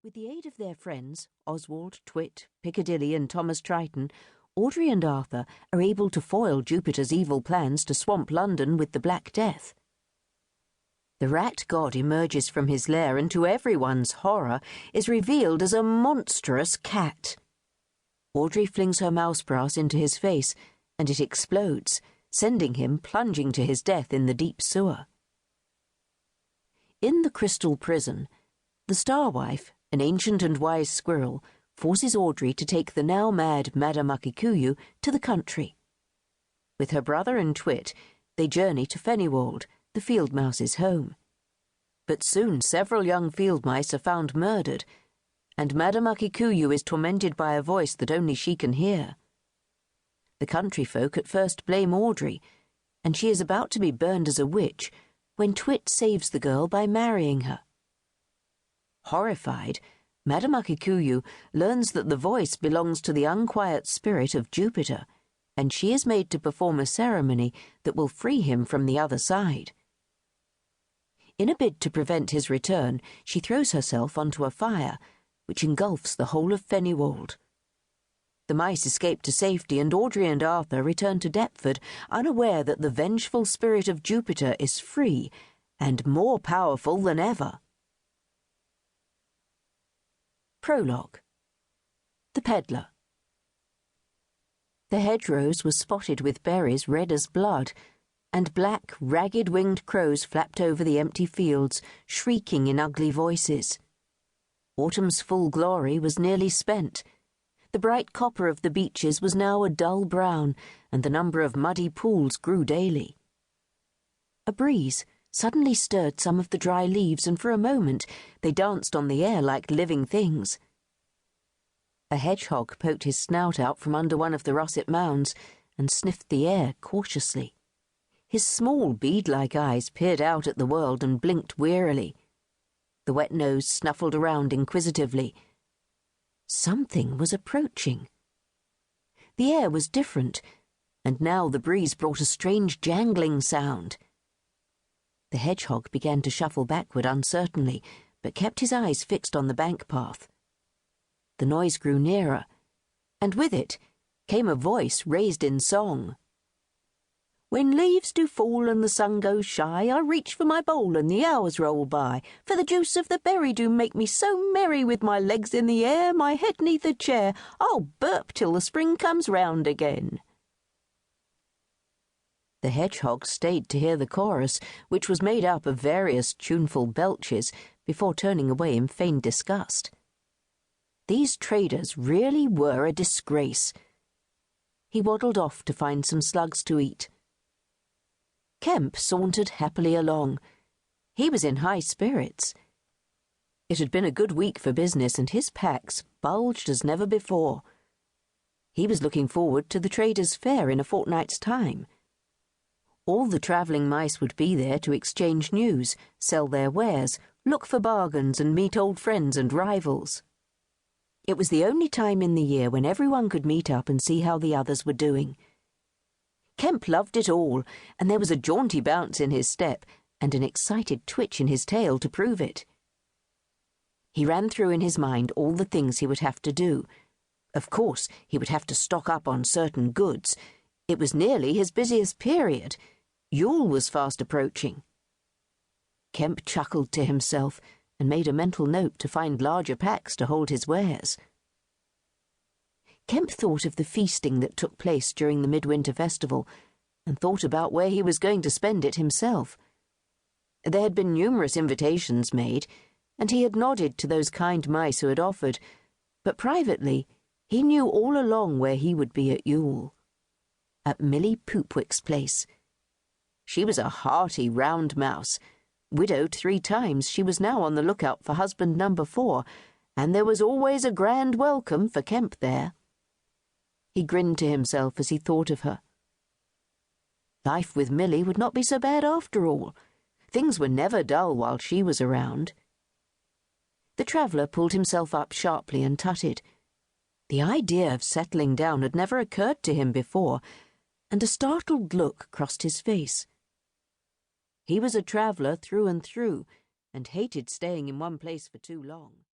With the aid of their friends, Oswald, Twit, Piccadilly and Thomas Triton, Audrey and Arthur are able to foil Jupiter's evil plans to swamp London with the Black Death. The rat god emerges from his lair and, to everyone's horror, is revealed as a monstrous cat. Audrey flings her mousebrass into his face, and it explodes, sending him plunging to his death in the deep sewer. In the crystal prison, the Starwife, an ancient and wise squirrel, forces Audrey to take the now mad Madame Akikuyu to the country. With her brother and Twit, they journey to Fennywold, the field mouse's home. But soon several young field mice are found murdered, and Madame Akikuyu is tormented by a voice that only she can hear. The country folk at first blame Audrey, and she is about to be burned as a witch when Twit saves the girl by marrying her. Horrified, Madame Akikuyu learns that the voice belongs to the unquiet spirit of Jupiter, and she is made to perform a ceremony that will free him from the other side. In a bid to prevent his return, she throws herself onto a fire, which engulfs the whole of Fennywold. The mice escape to safety, and Audrey and Arthur return to Deptford, unaware that the vengeful spirit of Jupiter is free and more powerful than ever. Prologue. The Pedlar. The hedgerows were spotted with berries red as blood, and black, ragged-winged crows flapped over the empty fields, shrieking in ugly voices. Autumn's full glory was nearly spent. The bright copper of the beeches was now a dull brown, and the number of muddy pools grew daily. A breeze suddenly stirred some of the dry leaves, and for a moment they danced on the air like living things. A hedgehog poked his snout out from under one of the russet mounds and sniffed the air cautiously. His small bead-like eyes peered out at the world and blinked wearily. The wet nose snuffled around inquisitively. Something was approaching. The air was different, and now the breeze brought a strange jangling sound. The hedgehog began to shuffle backward uncertainly, but kept his eyes fixed on the bank path. The noise grew nearer, and with it came a voice raised in song. "When leaves do fall and the sun goes shy, I reach for my bowl and the hours roll by. For the juice of the berry do make me so merry, with my legs in the air, my head 'neath a chair. I'll burp till the spring comes round again." The hedgehog stayed to hear the chorus, which was made up of various tuneful belches, before turning away in feigned disgust. These traders really were a disgrace. He waddled off to find some slugs to eat. Kemp sauntered happily along. He was in high spirits. It had been a good week for business, and his packs bulged as never before. He was looking forward to the traders' fair in a fortnight's time. All the travelling mice would be there to exchange news, sell their wares, look for bargains, and meet old friends and rivals. It was the only time in the year when everyone could meet up and see how the others were doing. Kemp loved it all, and there was a jaunty bounce in his step and an excited twitch in his tail to prove it. He ran through in his mind all the things he would have to do. Of course, he would have to stock up on certain goods. It was nearly his busiest period. Yule was fast approaching. Kemp chuckled to himself and made a mental note to find larger packs to hold his wares. Kemp thought of the feasting that took place during the midwinter festival, and thought about where he was going to spend it himself. There had been numerous invitations made, and he had nodded to those kind mice who had offered, but privately he knew all along where he would be at Yule. At Millie Poopwick's place. She was a hearty round mouse. Widowed 3 times, she was now on the lookout for husband number 4, and there was always a grand welcome for Kemp there. He grinned to himself as he thought of her. Life with Millie would not be so bad after all. Things were never dull while she was around. The traveller pulled himself up sharply and tutted. The idea of settling down had never occurred to him before, and a startled look crossed his face. He was a traveller through and through, and hated staying in one place for too long.